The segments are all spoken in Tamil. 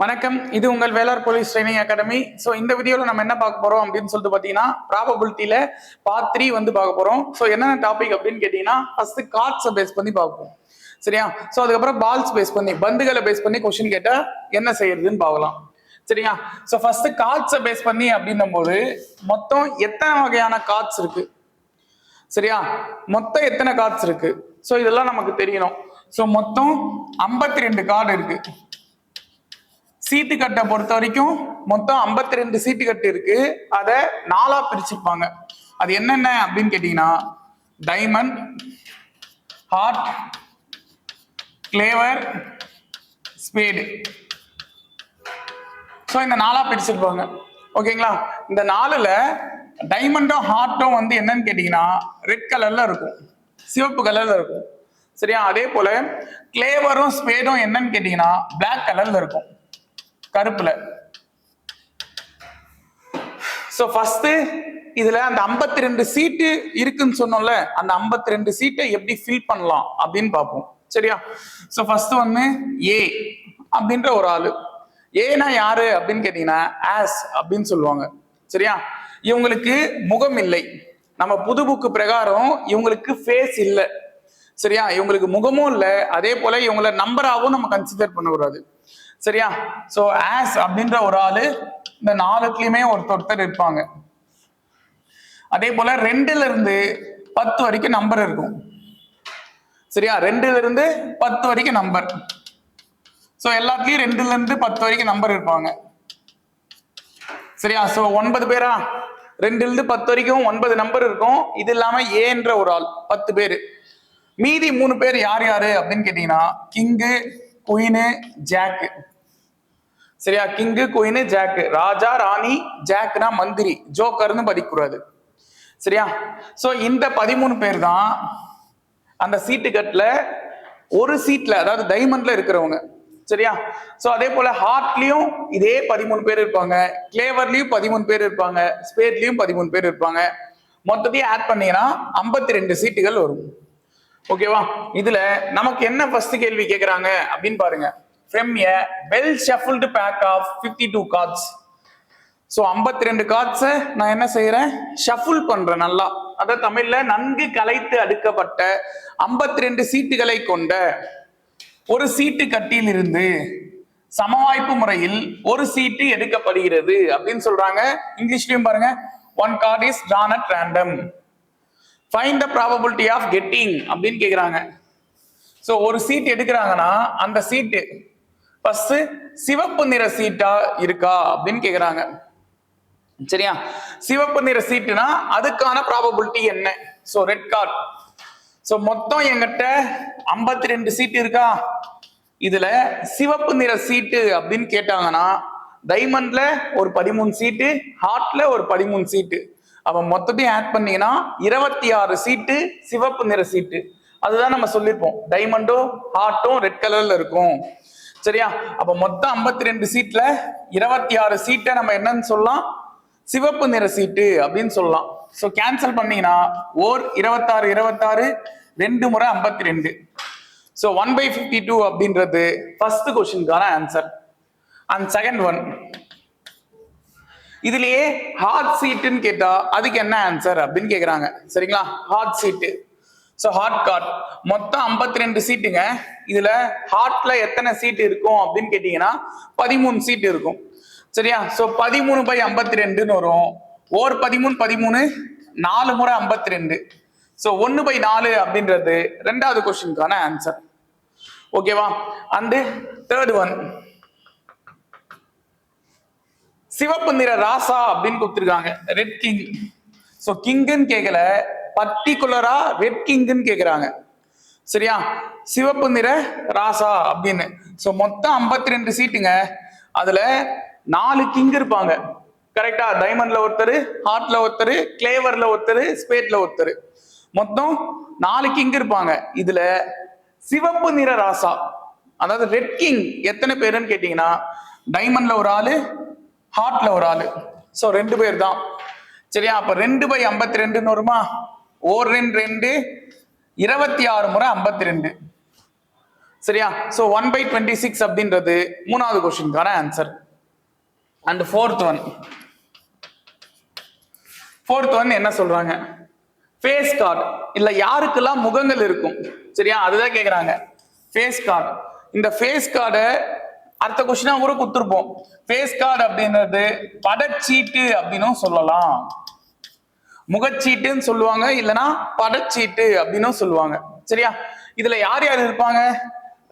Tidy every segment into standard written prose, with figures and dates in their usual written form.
வணக்கம், இது உங்கள் வேளார் போலீஸ் ட்ரைனிங் அகாடமி. ஸோ இந்த வீடியோவில் நம்ம என்ன பார்க்க போறோம் அப்படின்னு சொல்லிட்டு பார்த்தீங்கன்னா, ப்ராபபிலிட்டியில பார்ட் 3 வந்து பார்க்க போறோம். ஸோ என்னென்ன டாபிக் அப்படின்னு கேட்டீங்கன்னா, ஃபர்ஸ்ட் கார்ட்ஸை பேஸ் பண்ணி பார்ப்போம், சரியா? ஸோ அதுக்கப்புறம் பால்ஸ் பேஸ் பண்ணி, பந்துகளை பேஸ் பண்ணி கொஸ்டின் கேட்டா என்ன செய்யறதுன்னு பார்க்கலாம், சரியா? ஸோ ஃபர்ஸ்ட் கார்ட்ஸை பேஸ் பண்ணி அப்படின்னும் போது மொத்தம் எத்தனை வகையான கார்ட்ஸ் இருக்கு, சரியா? மொத்தம் எத்தனை கார்ட்ஸ் இருக்கு, ஸோ இதெல்லாம் நமக்கு தெரியணும். ஸோ மொத்தம் 52 கார்டு இருக்கு. சீட்டு கட்டை பொறுத்த வரைக்கும் மொத்தம் 52 சீட்டு கட்டு இருக்கு. அதை 4ஆ பிரிச்சிருப்பாங்க. அது என்னென்ன அப்படின்னு கேட்டீங்கன்னா, diamond, heart, clover, spade. So இந்த 4ஆ பிரிச்சிருப்பாங்க, ஓகேங்களா? இந்த 4ல டைமண்டும் ஹார்ட்டும் வந்து என்னன்னு கேட்டீங்கன்னா ரெட் கலர்ல இருக்கும், சிவப்பு கலர்ல இருக்கும், சரியா? அதே போல கிளேவரும் ஸ்பேடும் என்னன்னு கேட்டீங்கன்னா பிளாக் கலர்ல இருக்கும், கருப்புல. சோ ஃபர்ஸ்ட் இதுல அந்த 52 சீட்டு இருக்குன்னு சொன்னோம்ல, அந்த 52 சீட்டை எப்படி ஃபில் பண்ணலாம் அப்படின்னு பார்ப்போம், சரியா? சோ ஃபர்ஸ்ட் ஒன்னு ஏ அப்படின்ற ஒரு ஆளு. ஏனா யாரு அப்படின்னு கேட்டீங்கன்னா ஆஸ் அப்படின்னு சொல்லுவாங்க, சரியா? இவங்களுக்கு முகம் இல்லை. நம்ம புது புக்கு பிரகாரம் இவங்களுக்கு ஃபேஸ் இல்லை, சரியா? இவங்களுக்கு முகமும் இல்லை. அதே போல இவங்களை நம்பராகவும் நம்ம கன்சிடர் பண்ணக்கூடாது, சரியா? சோ ஆஸ் அப்படின்ற ஒரு ஆளு இந்த 4த்துலயுமே ஒருத்தர் இருப்பாங்க. அதே போல 2ல இருந்து 10 வரைக்கும் நம்பர் இருக்கும், சரியா? 2ல இருந்து 10 வரைக்கும் நம்பர். சோ எல்லாத்துலயும் 2ல இருந்து 10 வரைக்கும் நம்பர் இருப்பாங்க, சரியா? சோ 9 பேரா, 2ல இருந்து 10 வரைக்கும் 9 நம்பர் இருக்கும். இது இல்லாம ஏன்ற ஒரு ஆள் 10 பேரு. மீதி 3 பேர் யார் யாரு அப்படின்னு கேட்டீங்கன்னா கிங்கு, குயினு, ஜாக்கு, சரியா? King, queen, jack. ராஜா, ராணி, ஜாக்னா மந்திரி, ஜோக்கர்னு படிக்கூடாது, சரியா? சோ இந்த 13 பேர் தான் அந்த சீட்டு கட்டுல ஒரு சீட்ல, அதாவது டைமண்ட்ல இருக்கிறவங்க, சரியா? சோ அதே போல ஹார்ட்லயும் இதே 13 பேர் இருப்பாங்க, கிளேவர்லயும் 13 பேர் இருப்பாங்க, ஸ்பேட்லயும் 13 பேர் இருப்பாங்க. மொத்தத்தையும் ஆட் பண்ணீங்கன்னா 52 சீட்டுகள் வரும், ஓகேவா? இதுல நமக்கு என்ன ஃபர்ஸ்ட் கேள்வி கேக்குறாங்க அப்படின்னு பாருங்க. From a well shuffled pack of 52 cards. So 52 கார்ட்ஸை நான் என்ன செய்யறேன், ஷஃபுல் பண்றேன் நல்லா. அதாவது தமிழ்ல நன்கு கலைத்து அடுக்கப்பட்ட 52 சீட்டுகளை கொண்ட ஒரு சீட்டு கட்டியில் இருந்து சமவாய்ப்பு முறையில் ஒரு சீட்டு எடுக்கப்படுகிறது அப்படின்னு சொல்றாங்க. இங்கிலீஷ்லயும் பாருங்க, one card is drawn at random. Find the probability of getting அப்படின்னு கேக்குறாங்க. ஸோ ஒரு சீட் எடுக்கிறாங்கன்னா அந்த சீட்டு ஃபர்ஸ்ட் சிவப்பு நிற சீட்டா இருக்கா அப்படின்னு கேக்குறாங்க, சரியா? சிவப்பு நிற சீட்டுனா அதுக்கான ப்ராபபிலிட்டி என்ன? So red card. சோ மொத்தம் என்கிட்ட 52 சீட்டு இருக்கா. இதுல சிவப்பு நிற சீட்டு அப்படின்னு கேட்டாங்கன்னா டைமண்ட்ல ஒரு 13 சீட்டு, ஹார்ட்ல ஒரு 13 சீட்டு. அப்ப மொத்தத்தையும் ஆட் பண்ணீங்கன்னா 26 சீட்டு சிவப்பு நிற சீட்டு. அதுதான் நம்ம சொல்லிருப்போம், டைமண்டும் ஹார்ட்டும் ரெட் கலர்ல இருக்கும், சரியா? அப்ப மொத்தம் 52 சீட்ல 26 சீட்டை நம்ம என்னன்னு சொல்லலாம், சிவப்பு நிற சீட்டு அப்படின்னு சொல்லலாம். சோ கேன்சல் பண்ணீங்கன்னா ஓர் 26 26 2 முறை 52. சோ 1/52 அப்படின்றது ஃபர்ஸ்ட் கொஸ்டினுக்கான ஆன்சர். அண்ட் செகண்ட் ஒன், இதுலயே ஹார்ட் சீட்டுன்னு கேட்டா அதுக்கு என்ன ஆன்சர் அப்படின்னு கேக்குறாங்க, சரிங்களா? ஹார்ட் சீட்டு. சோ ஹார்ட் கார்டு மொத்தம் 52 சீட்டுங்க. இதுல ஹார்ட்ல எத்தனை சீட் இருக்கும் அப்படின்னு கேட்டீங்கன்னா 13 சீட் இருக்கும், சரியா? சோ 13/52 வரும். ஓர் 13 13 4 முறை 52. சோ 1/4 அப்படின்றது ரெண்டாவது கொஸ்டினுக்கான ஆன்சர், ஓகேவா? அண்ட் தேர்ட் ஒன், சிவப்பு நிற ராசா அப்படின்னு கொடுத்துருக்காங்க, ரெட் கிங். சோ கிங்குன்னு கேட்கல, பர்டிகுலரா ரெட் கிங்னு கேக்குறாங்க, சரியா? சிவப்பு நிற ராசா அப்படின்னு. சோ மொத்தம் 52 சீட்டுங்க. அதுல 4 கிங் இருப்பாங்க, கரெக்டா? டைமண்ட்ல ஒருத்தர், ஹார்ட்ல ஒருத்தர், கிளேவர்ல ஒருத்தர், ஸ்பேட்ல ஒருத்தர். மொத்தம் 4 கிங் இருப்பாங்க. இதுல சிவப்பு நிற ராசா, அதாவது ரெட் கிங் எத்தனை பேருன்னு கேட்டீங்கன்னா டைமண்ட்ல ஒரு ஆளு, ஹார்ட்ல ஒரு ஆளு. சோ 2 பேர் தான், சரியா? அப்ப 2/52 வருமா? ஓர் 2 2 26 முறை 52. சரியா? சோ 1/26 அப்படின்றது மூணாவது கொஸ்டினுக்கான ஆன்சர். அண்ட் ஃபோர்த் ஒன் என்ன சொல்றாங்க? Face card. இல்ல யாருக்கெல்லாம் முகங்கள் இருக்கும், சரியா, அதுதான் கேக்குறாங்க. Face card. இந்த ஃபேஸ் கார்டை அடுத்த கொஸ்டினா கூட கொடுத்துருப்போம். ஃபேஸ் கார்டு அப்படின்றது படச்சீட்டு அப்படின்னும் சொல்லலாம், முகச்சீட்டுன்னு சொல்லுவாங்க, இல்லைன்னா படச்சீட்டு அப்படின்னும் சொல்லுவாங்க, சரியா? இதுல யார் யார் இருப்பாங்க?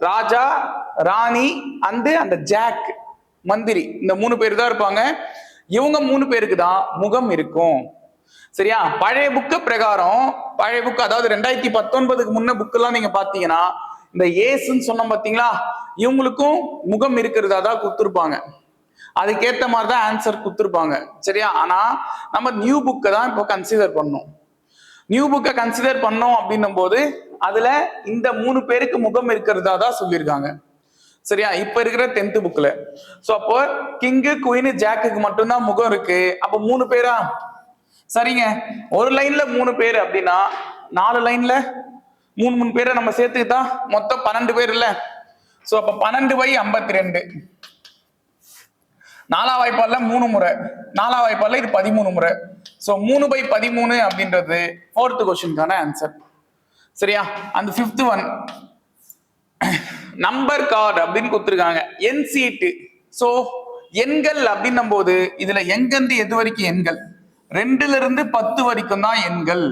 ராஜா, ராணி அந்த ஜாக் மந்திரி, இந்த 3 பேர் தான் இருப்பாங்க. இவங்க 3 பேருக்கு தான் முகம் இருக்கும், சரியா? பழைய புக்கு பிரகாரம், பழைய புக்கு அதாவது 2019க்கு முன்ன புக் எல்லாம் நீங்க பாத்தீங்கன்னா இந்த ஏசுன்னு சொன்னோம் பாத்தீங்களா, இவங்களுக்கும் முகம் இருக்கிறதா தான் கொடுத்துருப்பாங்க. அதுக்கேற்ற மாதிரி தான் ஆன்சர் கொடுத்துருப்பாங்க, சரியா? ஆனா நம்ம நியூ புக்கை தான் இப்போ கன்சிடர் பண்ணோம். நியூ புக்கை கன்சிடர் பண்ணோம் அப்படின்னும் போது அதுல இந்த 3 பேருக்கு முகம் இருக்கிறதா தான் சொல்லியிருக்காங்க, சரியா? இப்ப இருக்கிற 10th புக்ல. சோ அப்போ கிங்கு, குயின், ஜாக்குக்கு மட்டும்தான் முகம் இருக்கு. அப்ப 3 பேரா? சரிங்க. ஒரு லைன்ல 3 பேர் அப்படின்னா 4 லைன்ல 3 பேரை நம்ம சேர்த்துக்கிட்டா மொத்தம் 12 பேர் இல்ல. சோ அப்ப 12/52. 4ஆம் வாய்ப்பாடுல 3 முறை, 4ஆம் வாய்ப்பாடுல இது 13 முறை. சோ 3/13 அப்படின்றது 4th கொஸ்டினுக்கான ஆன்சர், சரியா? அந்த 5th ஒன் நம்பர் கார்டு அப்படின்னு கொடுத்துருக்காங்க. எண் சீட்டு. சோ எண்கள் அப்படின்னும் போது இதுல எங்கிருந்து எது வரைக்கும் எண்கள்? 2ல இருந்து 10 வரைக்கும் தான் எண்கள்,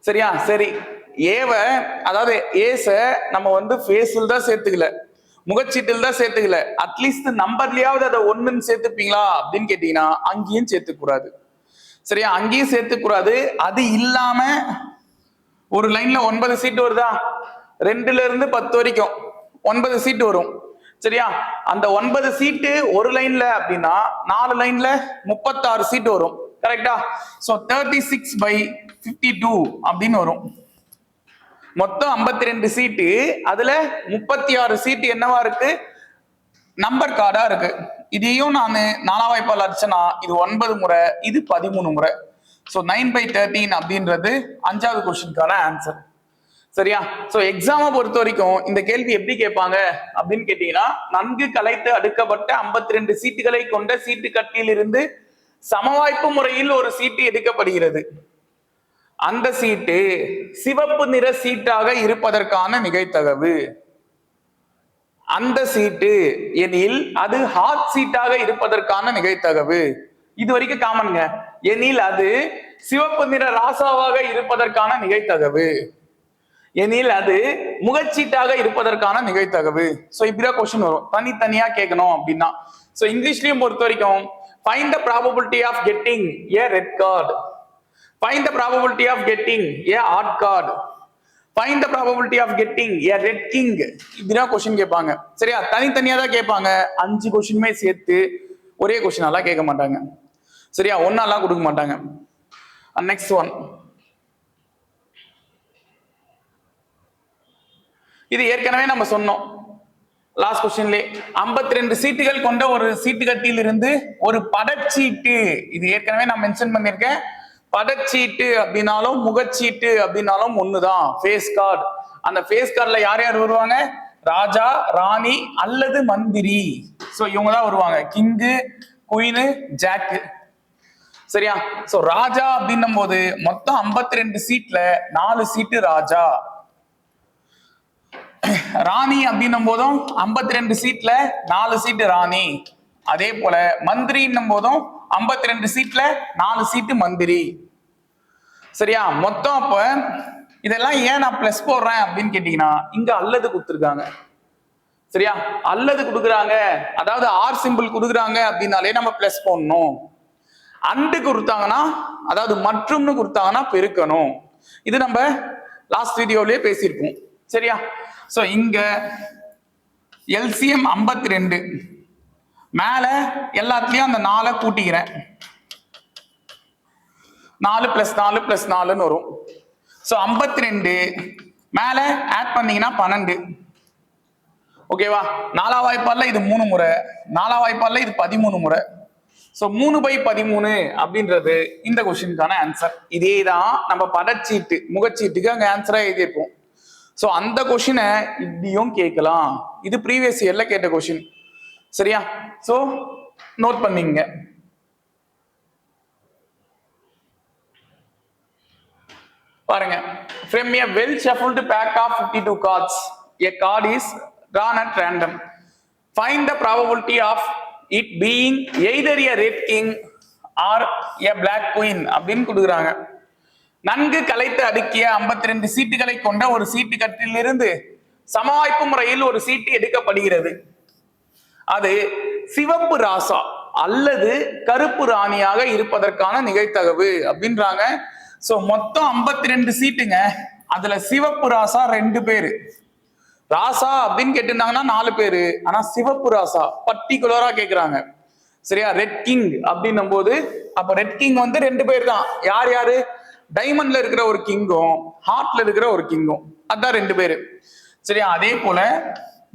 சரியா? சரி, அதாவது ஏச நம்ம வந்து ஃபேஸில் தான் சேர்த்துக்கல, முகச்சீட்டில் தான் சேர்த்துக்கல, அட்லீஸ்ட் நம்பர்லயாவது அதை 1ன்னு சேர்த்துப்பீங்களா அப்படின்னு கேட்டீங்கன்னா அங்கேயும் சேர்த்துக்கூடாது, சரியா? அங்கேயும் சேர்த்துக்கூடாது. அது இல்லாம ஒரு லைன்ல 9 சீட்டு வருதா? 2ல இருந்து 10 வரைக்கும் 9 சீட்டு வரும், சரியா? அந்த 9 சீட்டு ஒரு லைன்ல அப்படின்னா 4 லைன்ல 36 சீட்டு வரும், கரெக்டா? சோ 36/52 அப்படின்னு வரும். மொத்தம் 52 சீட்டு, அதுல 36 சீட்டு என்னவா இருக்கு? நம்பர் கார்டா இருக்கு. இதையும் நான் 4ஆம் வாய்ப்பால் அடிச்சனா இது 9 முறை, இது 13 முறை. சோ 9/13 அப்படின்றது 5வது கொஸ்டினுக்கான ஆன்சர், சரியா? சோ எக்ஸாமை பொறுத்த வரைக்கும் இந்த கேள்வி எப்படி கேட்பாங்க அப்படின்னு கேட்டீங்கன்னா, நன்கு கலைத்து அடுக்கப்பட்ட 52 சீட்டுகளை கொண்ட சீட்டு கட்டியில் இருந்து சமவாய்ப்பு முறையில் ஒரு சீட்டு எடுக்கப்படுகிறது. அந்த சீட்டு சிவப்பு நிற சீட்டாக இருப்பதற்கான நிகழ்தகவு. அந்த சீட்டு எனில் அது ஹாட் சீட்டாக இருப்பதற்கான நிகழ்தகவு. இது வரைக்கும் காமன்ங்க. எனில் அது சிவப்பு நிற ராசாவாக இருப்பதற்கான நிகழ்தகவு. எனில் அது முகச்சீட்டாக இருப்பதற்கான நிகழ்தகவு. சோ இப்படிதான் கொஸ்டின் வரும், தனித்தனியா கேட்கணும் அப்படின்னா. சோ இங்கிலீஷ்லயும் பொறுத்த வரைக்கும் find the probability of getting a red card, find the probability of getting a hot card, find the probability of getting a red king. இப்படிதான் கொஸ்டின் கேட்பாங்க, சரியா? தனித்தனியா தான் கேட்பாங்க. 5 கொஸ்டினுமே சேர்த்து ஒரே கொஸ்டினாலாம் கேட்க மாட்டாங்க, சரியா? ஒன்னாலாம் கொடுக்க மாட்டாங்க. நெக்ஸ்ட் ஒன், இது ஏற்கனவே நம்ம சொன்னோம் லாஸ்ட் கொஸ்டின்லே. 52 சீட்டுகள் கொண்ட ஒரு சீட்டு கட்டியில் இருந்து ஒரு படச்சீட்டு, இது ஏற்கனவே நான் மென்ஷன் பண்ணிருக்கேன். படச்சீட்டு அப்படின்னாலும் முகச்சீட்டு அப்படின்னாலும் ஒண்ணுதான், ஃபேஸ் கார்டு. அந்த ஃபேஸ் கார்டுல யார் யார் வருவாங்க? ராஜா, ராணி அல்லது மந்திரி. சோ இவங்க தான் வருவாங்க, கிங்கு, குயின், ஜாக்கு, சரியா? சோ ராஜா அப்படின்னும் போது மொத்தம் 52 சீட்ல 4 சீட்டு ராஜா. ராணி அப்படின்னும் போதும் 52 சீட்ல 4 சீட்டு ராணி. அதே போல மந்திரின்னும் போதும் 52 சீட்ல 4 சீட்டு மந்திரி, சரியா? மொத்தம் அப்ப இதெல்லாம் ஏன் நான் பிளஸ் போடுறேன் அப்படின்னு கேட்டீங்கன்னா, இங்க அல்லது கொடுத்துருக்காங்க, சரியா? அல்லது கொடுக்குறாங்க, அதாவது ஆர் சிம்பிள் கொடுக்குறாங்க அப்படின்னாலே நம்ம பிளஸ் போடணும். அண்டு கொடுத்தாங்கன்னா, அதாவது மற்றும்னு கொடுத்தாங்கன்னா பெருக்கணும். இது நம்ம லாஸ்ட் வீடியோலயே பேசியிருப்போம், சரியா? சோ இங்க எல்சிஎம் 52, மேல எல்லாத்துலயும் அந்த 4 கூட்டிக்கிறேன், 4 + 4 + 4ன்னு வரும். சோ 52 மேல ஆட் பண்ணீங்கன்னா 12, ஓகேவா? 4ஆம் வாய்ப்பாடுல இது 3 முறை, 4ஆம் வாய்ப்பாடுல இது 13 முறை. சோ 3/13 அப்படின்றது இந்த கொஸ்டினுக்கான ஆன்சர். இதேதான் நம்ம படச்சீட்டு முகச்சீட்டுக்கு அங்க ஆன்சரா எழுதியிருப்போம். சோ அந்த கொஸ்டினை இப்படியும் கேட்கலாம். இது ப்ரீவியஸ் இயர்ல கேட்ட கொஸ்டின். சரியா? சோ நோட் பண்ணீங்க. பாருங்க, from a well shuffled pack of 52 cards a card is drawn at random. Find the probability of it being either a red king or a black queen அப்படின்னு கொடுக்குறாங்க. நன்கு கலைத்து அடுக்கிய 52 சீட்டுகளை கொண்ட ஒரு சீட்டு கட்டிலிருந்து சமவாய்ப்பு முறையில் ஒரு சீட்டு எடுக்கப்படுகிறது. அது சிவப்பு ராசா அல்லது கருப்பு ராணியாக இருப்பதற்கான நிகழ்தகவு அப்படின்றாங்க. சோ மொத்தம் 52 சீட்டுங்க. அதுல சிவப்பு ராசா 2 பேரு. ராசா அப்படின்னு கேட்டிருந்தாங்கன்னா 4 பேரு. ஆனா சிவப்பு ராசா பர்டிகுலரா கேக்குறாங்க. சரியா? ரெட் கிங் அப்படின்னும் போது அப்ப ரெட் கிங் வந்து 2 பேர் தான். யார் யாரு? டைமண்ட்ல இருக்கிற ஒரு கிங்கும் ஹார்ட்ல இருக்கிற ஒரு கிங்கும், அதான் 2 பேரு. சரியா? அதே போல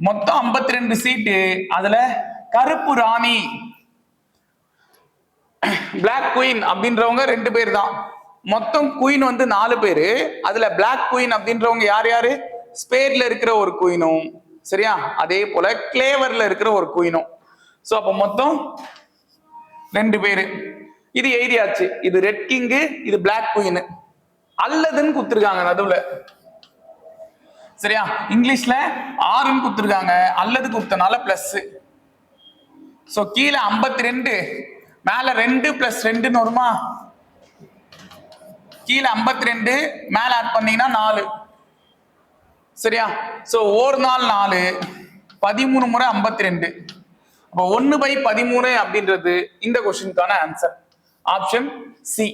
மொத்தம் 52 சீட்டு. அதுல கருப்பு ராணி பிளாக் குயின் அப்படின்றவங்க 2 பேர் தான். மொத்தம் குயின் வந்து 4 பேரு. அதுல பிளாக் குயின் அப்படின்றவங்க யார் யாரு? ஸ்பேர்ல இருக்கிற ஒரு குயினும், சரியா, அதே போல கிளேவர்ல இருக்கிற ஒரு குயினும். சோ அப்ப மொத்தம் 2 பேரு. இது எழுதியாச்சு. இது ரெட் கிங்கு, இது பிளாக் குயின். அல்லதுன்னு குடுத்துருக்காங்க நடுவுல. சரியா? இங்கிலீஷ்ல ஆறுன்னு குடுத்துருக்காங்க, அல்லது குடுத்தனால பிளஸ். சோ கீழே 52, மேல 2 பிளஸ் 2ன்னு வருமா? கீழே 52, மேல ஆட் பண்ணீங்கன்னா 4. சரியா? சோ ஒரு நாள் 4, 13 முறை 52. அப்ப 1/13 அப்படின்றது இந்த கொஸ்டினுக்கான ஆன்சர். Option C.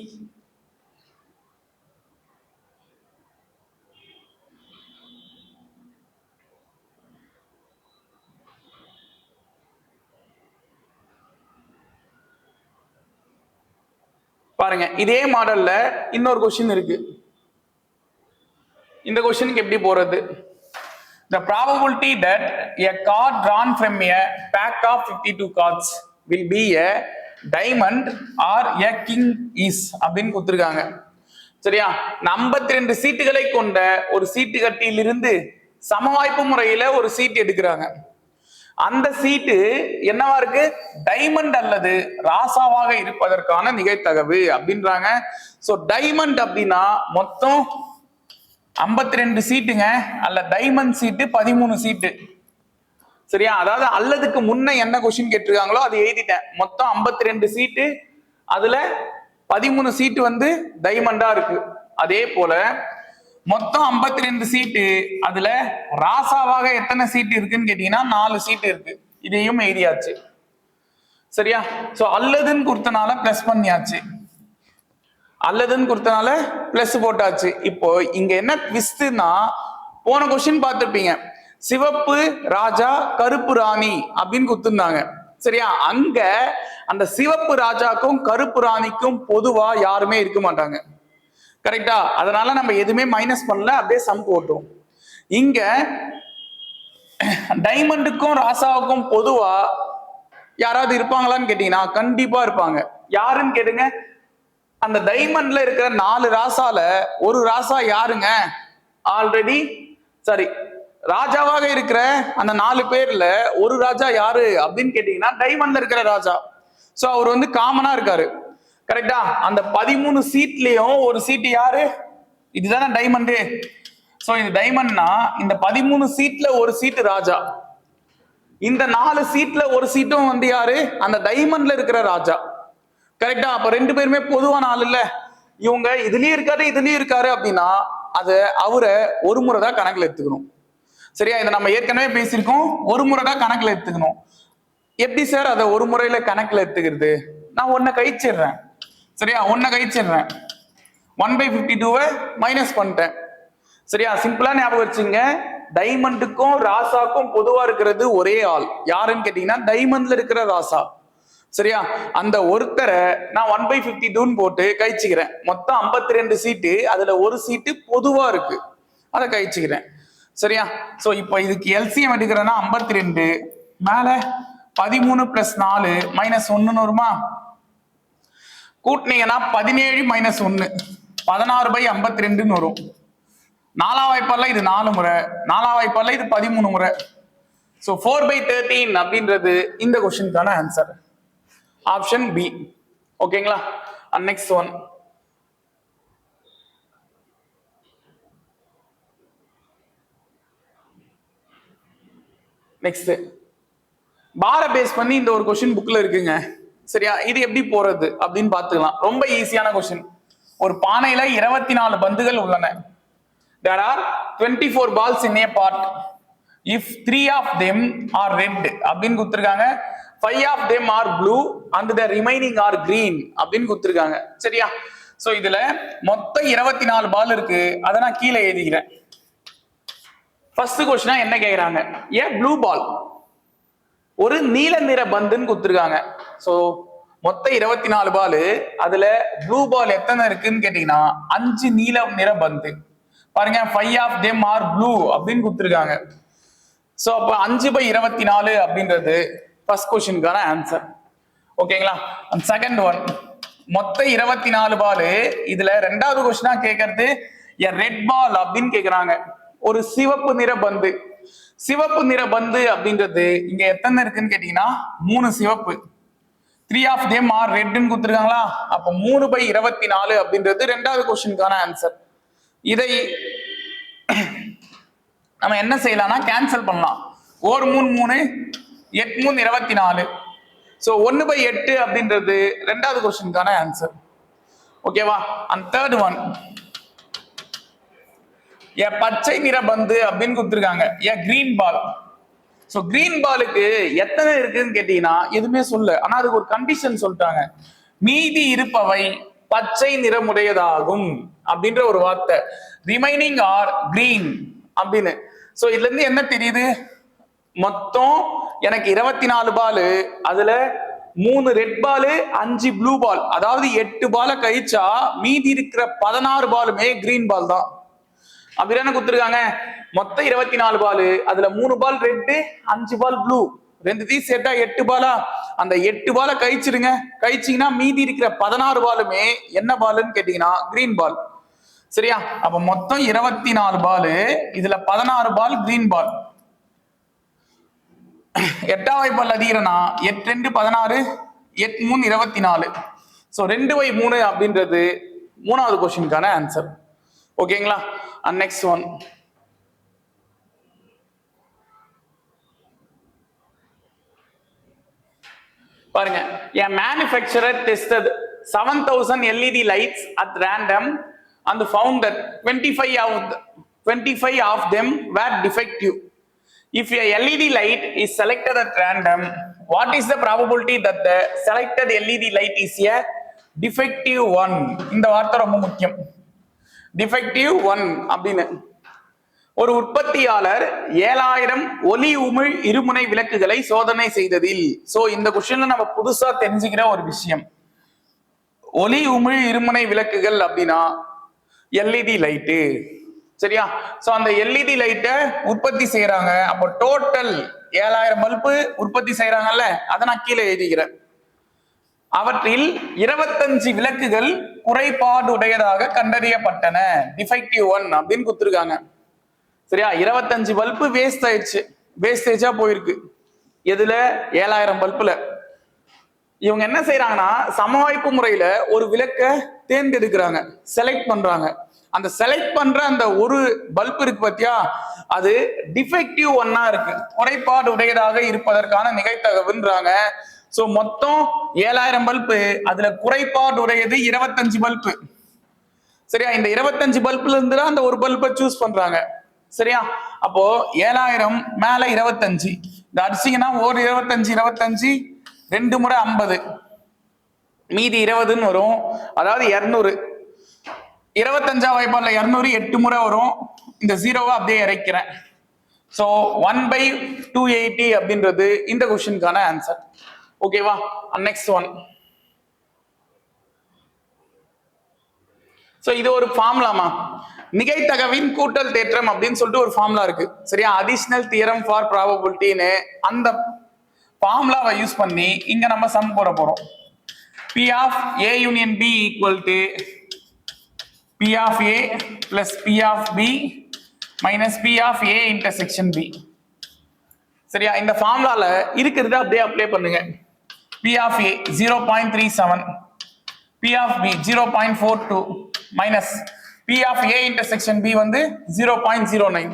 பாருங்க, இதே மாடல்ல இன்னொரு கொஸ்டின் இருக்கு. இந்த கொஸ்டினுக்கு எப்படி போறது? The probability that a card drawn from a pack of 52 cards will be a diamond or a king is அப்படின்னு கொடுத்திருக்காங்க. சரியா? 52 சீட்டுகளை கொண்ட ஒரு சீட்டு கட்டியிலிருந்து சமவாய்ப்பு முறையில ஒரு சீட் எடுக்கிறாங்க. அந்த சீட்டு என்னவா இருக்கு? டைமண்ட் அல்லது ராசாவாக இருப்பதற்கான நிகழ்தகவு அப்படின்றாங்க. சோ டைமண்ட் அப்படின்னா மொத்தம் 52 சீட்டுங்க. அல்ல டைமண்ட் சீட்டு 13 சீட்டு. சரியா? அதாவது அல்லதுக்கு முன்ன என்ன கொஸ்டின் கேட்டிருக்காங்களோ அது எழுதிட்டேன். மொத்தம் 52 சீட்டு, அதுல 13 சீட்டு வந்து டைமண்டா இருக்கு. அதே போல மொத்தம் 52 சீட்டு, அதுல ராசாவாக எத்தனை சீட்டு இருக்குன்னு கேட்டீங்கன்னா 4 சீட்டு இருக்கு. இதையும் எழுதியாச்சு. சரியா? சோ அல்லதுன்னு கொடுத்தனால பிளஸ் பண்ணியாச்சு, அல்லதுன்னு கொடுத்தனால பிளஸ் போட்டாச்சு. இப்போ இங்க என்ன ட்விஸ்ட்னா, போன கொஸ்டின் பார்த்திருப்பீங்க, சிவப்பு ராஜா கருப்பு ராணி அப்படின்னு கொடுத்திருந்தாங்க. சரியா? அங்க அந்த சிவப்பு ராஜாக்கும் கருப்பு ராணிக்கும் பொதுவா யாருமே இருக்க மாட்டாங்க. கரெக்டா? அதனால நம்ம எதுவுமே மைனஸ் பண்ணல, அப்படியே சம் போட்டோம். இங்க டைமண்டுக்கும் ராசாவுக்கும் பொதுவா யாராவது இருப்பாங்களான்னு கேட்டீங்கன்னா கண்டிப்பா இருப்பாங்க. யாருன்னு கேட்டுங்க. அந்த டைமண்ட்ல இருக்கிற 4 ராசால ஒரு ராசா யாருங்க? ஆல்ரெடி சாரி, ராஜாவாக இருக்கிற அந்த 4 பேர்ல ஒரு ராஜா யாரு அப்படின்னு கேட்டீங்கன்னா டைமண்ட்ல இருக்கிற ராஜா. சோ அவர் வந்து காமனா இருக்காரு. கரெக்டா? அந்த 13 சீட்லயும் ஒரு சீட்டு யாரு? இதுதானே டைமண்டு. சோ இது டைமண்ட்னா இந்த 13 சீட்ல ஒரு சீட்டு ராஜா. இந்த 4 சீட்ல ஒரு சீட்டும் வந்து யாரு? அந்த டைமண்ட்ல இருக்கிற ராஜா. கரெக்டா? அப்ப 2 பேருமே பொதுவான ஆள் இல்ல. இவங்க இதுலயும் இருக்காரு இதுலயும் இருக்காரு அப்படின்னா அது அவரை ஒரு முறை தான் கணக்குல எடுத்துக்கணும். சரியா? இதை நம்ம ஏற்கனவே பேசியிருக்கோம். ஒரு முறை தான் கணக்குல எடுத்துக்கணும். எப்படி சார் அதை ஒரு முறையில கணக்குல எடுத்துக்கிறது? நான் ஒன்ன கழிச்சிடுறேன். சரியா? ஒன்ன கழிச்சிடுறேன். 1/52 மைனஸ் பண்ணிட்டேன். சரியா? சிம்பிளா ஞாபகம் வச்சுங்க. டைமண்டுக்கும் ராசாக்கும் பொதுவா இருக்கிறது ஒரே ஆள். யாருன்னு கேட்டீங்கன்னா டைமண்ட்ல இருக்கிற ராசா. சரியா? அந்த ஒருத்தரை நான் 1/52 போட்டு கழிச்சுக்கிறேன். மொத்தம் 52 சீட்டு, அதுல ஒரு சீட்டு பொதுவா இருக்கு, அதை கழிச்சுக்கிறேன். சரியா? சோ இப்போ இதுக்கு எல்சிஎம் எடுக்கிறேன்னா 52 மேல 13 பிளஸ் 4 மைனஸ் 1 வருமா? கூட்டினீங்கன்னா 17 மைனஸ் 1 16/52 வரும். 4ஆம் வாய்ப்பாடுல இது 4 முறை, 4ஆம் வாய்ப்பாடுல இது 13 முறை. ஸோ 4/13 அப்படின்றது இந்த கொஸ்டினுக்கான ஆன்சர். Option B. ஓகேங்களா? Next one. நெக்ஸ்ட் பார பேஸ் பண்ணி இந்த ஒரு கொஸ்டின் புக்ல இருக்குங்க. சரியா? இது எப்படி போறது அப்படின்னு பாத்துக்கலாம். ரொம்ப ஈஸியான கொஸ்டின். ஒரு பானையில 24 பந்துகள் உள்ளன. There are 24 balls in a pot. If 3 of them are red அப்படின்னு கொடுத்திருக்காங்க, 5 of them are blue and the remaining are green அப்படின்னு கொடுத்திருக்காங்க. சரியா? சோ இதுல மொத்தம் 24 பால் இருக்கு. அதை நான் கீழே எழுதிக்கிறேன். ஃபர்ஸ்ட் கொஸ்டினா என்ன கேக்குறாங்க? ஏ ப்ளூ பால், ஒரு நீல நிற பந்துன்னு கொடுத்திருக்காங்க. சோ மொத்தம் 24 பால், அதுல ப்ளூ பால் எத்தனை இருக்குன்னு கேட்டீங்கன்னா 5 நீல நிற பந்து. பாருங்க, 5 of them are blue அப்படின்னு கொடுத்திருக்காங்க. சோ அப்ப 5/24 அப்படின்றது ஃபர்ஸ்ட் கொஸ்டினுக்கான ஆன்சர். ஓகேங்களா? செகண்ட் ஒன், மொத்தம் 24 பால், இதுல ரெண்டாவது கொஸ்டினா கேட்கறது எ ரெட் பால் அப்படின்னு கேக்குறாங்க. ஒரு சிவப்பு நிற பந்து. சிவப்பு நிற பந்து அப்படின்றது இங்க எத்தனை இருக்குன்னு கேட்டீங்கன்னா 3 சிவப்பு. 3 of them are redன்னு கொடுத்திருக்காங்களா? அப்ப 3/24 அப்படின்றது ரெண்டாவது கொஸ்டினுக்கான ஆன்சர். இதை நம்ம என்ன செய்யலாம்னா கேன்சல் பண்ணலாம். 1 3 3 8 3 24. சோ 1/8 அப்படின்றது ரெண்டாவது கொஸ்டினுக்கான ஆன்சர். ஓகேவா? அண்ட் தேர்ட் ஒன், ஏ பச்சை நிற பந்து அப்படின்னு கொடுத்திருக்காங்க. ஏ கிரீன் பால். சோ கிரீன் பாலுக்கு எத்தனை இருக்குன்னு கேட்டீங்கன்னா எதுவுமே சொல்ல, ஆனா அதுக்கு ஒரு கண்டிஷன் சொல்லிட்டாங்க. மீதி இருப்பவை பச்சை நிறமுடையதாகும் அப்படின்ற ஒரு வார்த்தை. ரிமைனிங் ஆர் கிரீன் அப்படின்னு. சோ இதுல இருந்து என்ன தெரியுது? மொத்தம் எனக்கு 24 பால், அதுல 3 ரெட் பால், 5 ப்ளூ பால், அதாவது 8 பால கழிச்சா மீதி இருக்கிற 16 பாலுமே கிரீன் பால் தான். அப்படிதானே கொடுத்திருக்காங்க. மொத்தம் 24 பால், அதுல 3 பால் ரெட், 5 பால் ப்ளூ, ரெண்டுத்தையும் சேர்த்தா 8 பாலா. அந்த 8 பால கழிச்சிருங்க. கழிச்சீங்கன்னா மீதி இருக்கிற 16 பாலுமே என்ன பால்னு கேட்டீங்கன்னா கிரீன் பால். சரியா? அப்ப மொத்தம் 24 பால், இதுல 16 பால் கிரீன் பால். 8ஆம் வாய்ப்பால் அதிகம்னா 8 2 16, 8 3 24. சோ 2/3 அப்படின்றது மூணாவது கொஸ்டினுக்கான ஆன்சர். ஓகேங்களா? Next one. பாருங்க, a manufacturer tested 7000 LED lights at random and found that 25 of them were defective. If a LED light is selected at random, what is the probability that the selected LED light is a defective one? இந்த வார்த்தை ரொம்ப முக்கியம். defective one அப்படின்னு. ஒரு உற்பத்தியாளர் 7000 ஒளி உமிழ் இருமுனை விளக்குகளை சோதனை செய்ததில். சோ இந்த கொஸ்டின்ல நம்ம புதுசா தெரிஞ்சுக்கிற ஒரு விஷயம், ஒளி உமிழ் இருமுனை விளக்குகள் அப்படின்னா எல்இடி லைட்டு. சரியா? சோ அந்த எல்இடி லைட்டை உற்பத்தி செய்யறாங்க. அப்போ டோட்டல் 7000 பல்பு உற்பத்தி செய்யறாங்கல்ல, அதை நான் கீழே எழுதிக்கிறேன். அவற்றில் 25 விளக்குகள் குறைபாடுடையதாக கண்டறியப்பட்டன. டிஃபெக்டிவ் ஒன் அப்படின்னு கொடுத்திருக்காங்க. சரியா? 25 பல்பு வேஸ்ட் ஆயிடுச்சு, வேஸ்டேஜா போயிருக்கு. எதுல? 7000 பல்புல. இவங்க என்ன செய்யறாங்கன்னா சமவாய்ப்பு முறையில ஒரு விளக்க தேர்ந்தெடுக்கிறாங்க, செலக்ட் பண்றாங்க. அந்த செலக்ட் பண்ற அந்த ஒரு பல்ப் இருக்கு பாத்தியா, அது டிஃபெக்டிவ் ஒன்னா இருக்கு, குறைபாடு உடையதாக இருப்பதற்கான நிகழ்தகவுன்றாங்க. சோ மொத்தம் 7000 பல்பு, அதுல குறைபாடு உடையது 25 பல்பு. சரியா? இந்த 25 பல்புல இருந்து தான் அந்த ஒரு பல்பை சூஸ் பண்றாங்க. சரியா? அப்போ 7000 மேல 25, இந்த அடிச்சிங்கன்னா ஒரு 25 2 முறை 50, மீதி 20ன்னு வரும். அதாவது 200. 25ஆம் வாய்ப்பாடுல 200 8 முறை வரும். இந்த ஜீரோவை அப்படியே இறக்கிறேன். சோ 1/280 அப்படின்றது இந்த கொஸ்டினுக்கான ஆன்சர். ஓகேவா? Next one. சோ இது ஒரு ஃபார்முலாமா, நிகழ்தகவின் கூட்டல் தேற்றம் அப்படின்னு சொல்லிட்டு ஒரு ஃபார்முலா இருக்கு. சரியா? அடிஷனல் தியரம் ஃபார் ப்ராபபிலிட்டின்னு அந்த ஃபார்முலாவை யூஸ் பண்ணி இங்க நம்ம சம் போட போறோம். P of A union B equal to P of A plus P of B minus P of A intersection B. சரியா, இந்த ஃபார்முலால இருக்கிறத அப்படியே அப்ளை பண்ணுங்க. P of A 0.37, P of B 0.42 minus P of A intersection B வந்து 0.09.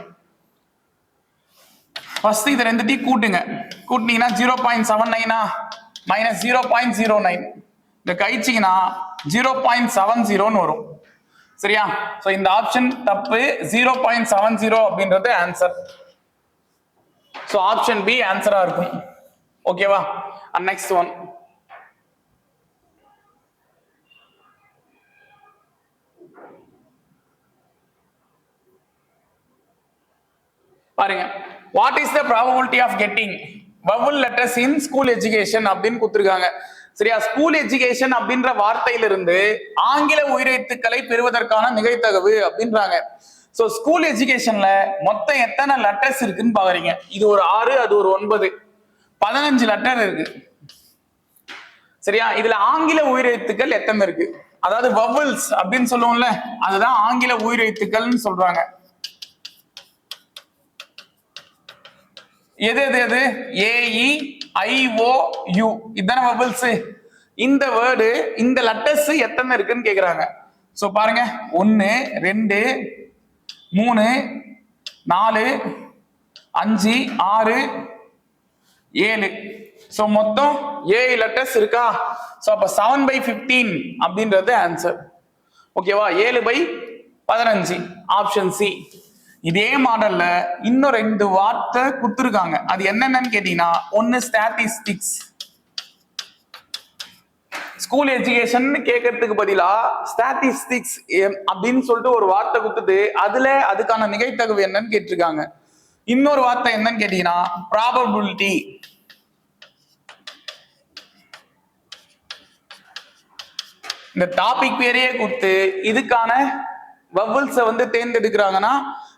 ஃபர்ஸ்ட் இது ரெண்டுத்தையும் கூட்டுங்க. கூட்டினீங்கன்னா 0.79 மைனஸ் 0.09 இந்த கழிச்சிங்கன்னா 0.70 வரும். சரியா, சோ இந்த ஆப்ஷன் தப்பு. 0.70 அப்படின்றது ஆன்சர். சோ ஆப்ஷன் பி ஆன்சரா இருக்கும். ஓகேவா? நெக்ஸ்ட் ஒன் பாருங்க. What is the probability of getting vowel letters in school education அப்படின்னு கொடுத்திருக்காங்க. சரியா, ஸ்கூல் எஜுகேஷன் அப்படின்ற வார்த்தையிலிருந்து ஆங்கில உயிரெழுத்துக்களை பெறுவதற்கான நிகழ்தகவு அப்படின்றாங்க. சோ ஸ்கூல் எஜுகேஷன்ல மொத்தம் எத்தனை லெட்டர்ஸ் இருக்குன்னு பாக்குறீங்க. இது ஒரு 6, அது ஒரு 9, 15 லெட்டர் இருக்கு. சரியா, இதுல ஆங்கில உயிரெழுத்துக்கள் எத்தனை இருக்கு? அதாவது vowels அப்படின்னு சொல்லுவோம்ல, அதுதான் ஆங்கில உயிரெழுத்துக்கள்னு சொல்றாங்க. எது எது எது? ஏஇ ஐஓ யூ, இதுதானே vowels. இந்த வேர்டு, இந்த லெட்டர்ஸ் எத்தனை இருக்குன்னு கேக்குறாங்க. சோ பாருங்க, 1 2 3 4 5 6 7. சோ மொத்தம் 7 லெட்டர்ஸ் இருக்கா? சோ அப்ப 7/15 அப்படின்றது ஆன்சர். ஓகேவா? 7/15 ஆப்ஷன் சி. இதே மாடல்ல இன்னும் 2 வார்த்தை கொடுத்துருக்காங்க. அது என்னன்னு கேட்டீங்கன்னா, ஒன்னு ஸ்டாட்டிஸ்டிக்ஸ். ஸ்கூல் எஜுகேஷன் கேட்கறதுக்கு பதிலா ஸ்டாட்டிஸ்டிக்ஸ் அப்படின்னு சொல்லிட்டு ஒரு வார்த்தை கொடுத்துட்டு அதுக்கான நிகழ்தகவு என்னன்னு கேட்டிருக்காங்க. இன்னொரு வார்த்தை என்னன்னு கேட்டீங்கன்னா ப்ராபபிலிட்டி. இந்த டாபிக் பேரையே கொடுத்து இதுக்கான வவல்ஸை வந்து தேர்ந்தெடுக்கிறாங்கன்னா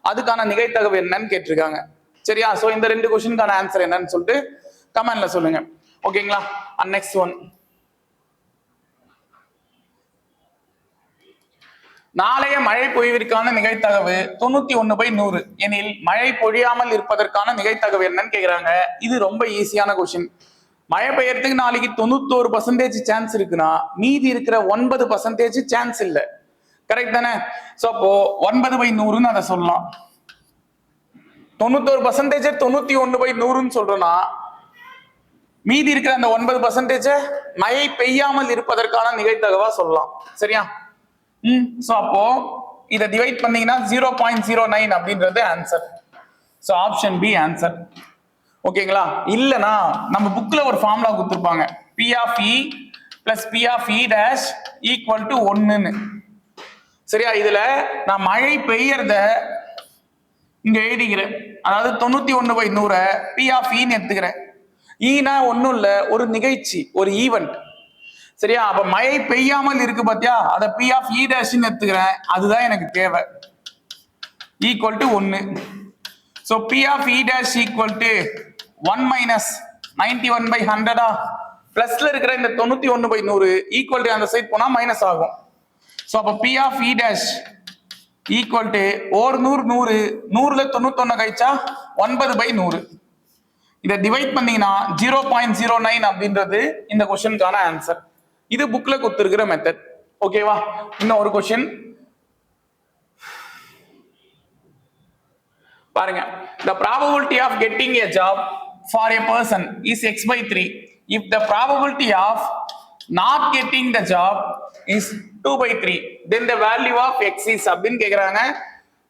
அதுக்கான நிகழ்தகவு என்னன்னு கேட்டிருக்காங்க. சரியா, சோ இந்த 2 क्वेश्चनக்கான ஆன்சர் என்னன்னு சொல்லிட்டு கமெண்ட்ல சொல்லுங்க. ஓகேங்களா? Next one. நாளைய மழை பொழிவிற்கான நிகழ்தகவு 91/100 எனில் மழை பொழியாமல் இருப்பதற்கான நிகழ்தகவு என்னன்னு கேக்குறாங்க. இது ரொம்ப ஈஸியான क्वेश्चन. மழை பெய்யறதுக்கு நாளைக்கு 91% சான்ஸ் இருக்குன்னா மீதி இருக்கிற 9% சான்ஸ் இல்ல. கரெக்ட் தானே? சோ அப்போ 9/100ன்னு அதை சொல்லலாம். 91% 91/100ன்னு சொல்றோம்னா மீதி இருக்கிற அந்த 9% மழை பெய்யாமல் இருப்பதற்கான நிகழ்தகவா சொல்லலாம். சரியா? சோ அப்போ இதை டிவைட் பண்ணீங்கன்னா 0.09 அப்படின்றது answer. So option B answer. ஓகேங்களா? இல்லனா நம்ம புக்ல ஒரு ஃபார்முலா கொடுத்திருப்பாங்க. P of E plus P of E dash equal to 1ன்னு. சரியா, இதுல நான் மழை பெய்யறத இங்க எழுதிக்கிறேன். அதாவது 91/100 P of E ன்னு எடுத்துக்கிறேன். ஈனா ஒன்னும் இல்ல, ஒரு நிகழ்ச்சி, ஒரு ஈவெண்ட். சரியா, அப்ப மழை பெய்யாமல் இருக்கு பாத்தியா, அத P of E dash ன்னு எடுத்துக்கிறேன். அதுதான் எனக்கு தேவை. equal to 1. so P of E dash equal to 1 minus 91/100 பிளஸ்ல இருக்கிற இந்த 91/100 ஈக்குவல் டு அந்த சைட் போனா மைனஸ் ஆகும். சோ அப்ப P of E dash equal to 100 100ல 91 கழிச்சா 9/100. இதை டிவைட் பண்ணீங்கன்னா 0.09 அப்படின்றது இந்த क्वेश्चनக்கான ஆன்சர். இது புக்ல கொடுத்திருக்கிற மெத்தட். ஓகேவா? இன்னும் ஒரு क्वेश्चन பாருங்க. the probability of getting a job for a person is x/3 if the probability of not getting the job is 2/3 then the value of x is அப்படின்னு கேக்குறாங்க.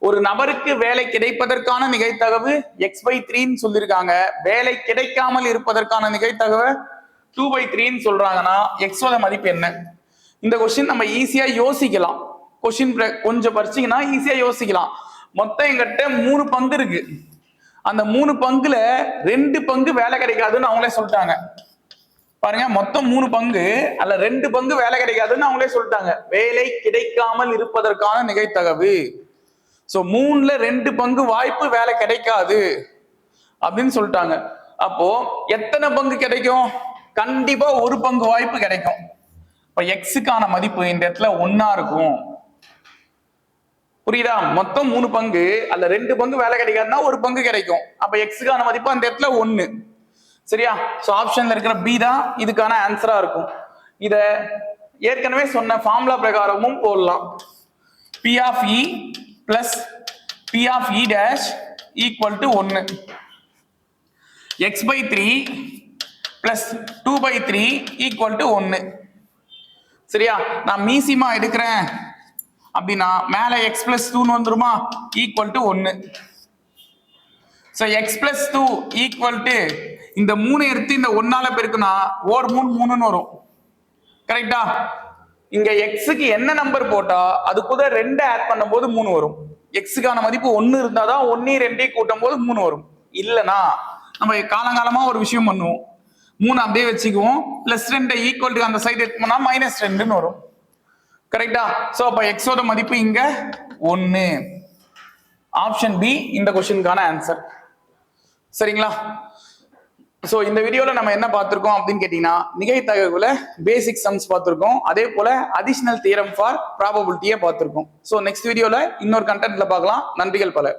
ஒரு நபருக்கு வேலை கிடைப்பதற்கான நிகழ்தகவு x/3ன்னு சொல்லிருக்காங்க. வேலை கிடைக்காமல் இருப்பதற்கான நிகழ்தகவு 2/3ன்னு சொல்றாங்கன்னா x ஓட மதிப்பு என்ன? இந்த क्वेश्चन நம்ம ஈஸியா யோசிக்கலாம். क्वेश्चन கொஞ்சம் படிச்சீங்கன்னா ஈஸியா யோசிக்கலாம். மொத்தம் எங்கிட்ட 3 பங்கு இருக்கு. அந்த 3 பங்குல 2 பங்கு வேலை கிடைக்காதுன்னு அவங்களே சொல்லிட்டாங்க. பாருங்க, மொத்தம் 3 பங்கு, அல்ல 2 பங்கு வேலை கிடைக்காதுன்னு அவங்களே சொல்லிட்டாங்க. வேலை கிடைக்காமல் இருப்பதற்கான நிகழ்தகவு. சோ 3ல 2 பங்கு வாய்ப்பு வேலை கிடைக்காது அப்படின்னு சொல்லிட்டாங்க. அப்போ எத்தனை பங்கு கிடைக்கும்? கண்டிப்பா 1 பங்கு வாய்ப்பு கிடைக்கும். இப்ப எக்ஸுக்கான மதிப்பு இந்த இடத்துல 1 இருக்கும். புரியுதா? மொத்தம் 3 பங்கு, அல்ல 2 பங்கு வேலை கிடைக்காதுன்னா 1 பங்கு கிடைக்கும். அப்ப எக்ஸுக்கான மதிப்பு அந்த இடத்துல 1. சரியா? சோ ஆப்ஷன்ல இருக்கிற பி தான் இதுக்கான ஆன்சரா இருக்கும். இத ஏற்கனவே சொன்ன ஃபார்முலா பிரகாரமும் போடலாம். P of E plus P of E dash equal to 1. X by 3 plus 2 by 3 equal to 1. சரியா? நான் மீசிமா எடுக்கிறேன் அப்படின்னா மேல x plus 2 வந்துருமா, equal to 1. so x plus 2 equal to இந்த 3 எடுத்து இந்த 1ஆல பெருக்குனா ஓர் 3 3ன்னு வரும். கரெக்டா? இங்க எக்ஸுக்கு என்ன நம்பர் போட்டா அது கூட 2 ஆட் பண்ணும்போது 3 வரும். எக்ஸுக்கான மதிப்பு 1 இருந்தாதான் 1 2 கூட்டும் போது 3 வரும். இல்லனா நம்ம காலங்காலமா ஒரு விஷயம் பண்ணுவோம், 3 அப்படியே வச்சுக்குவோம், பிளஸ் 2 ஈக்குவல் டு அந்த சைடு எடுத்தோம்னா -2ன்னு வரும். கரெக்டா? சோ அப்ப எக்ஸோட மதிப்பு இங்க 1. ஆப்ஷன் பி இந்த கொஸ்டினுக்கான ஆன்சர். சரிங்களா? சோ இந்த வீடியோல நம்ம என்ன பார்த்திருக்கோம் அப்படின்னு கேட்டீங்கன்னா, நிகழ்தகவுல பேசிக் சம்ஸ் பார்த்திருக்கோம், அதே போல அடிஷனல் தியரம் ஃபார் ப்ராபபிலிட்டியை பார்த்திருக்கோம். சோ நெக்ஸ்ட் வீடியோல இன்னொரு கண்டென்ட்ல பார்க்கலாம். நன்றிகள் பல.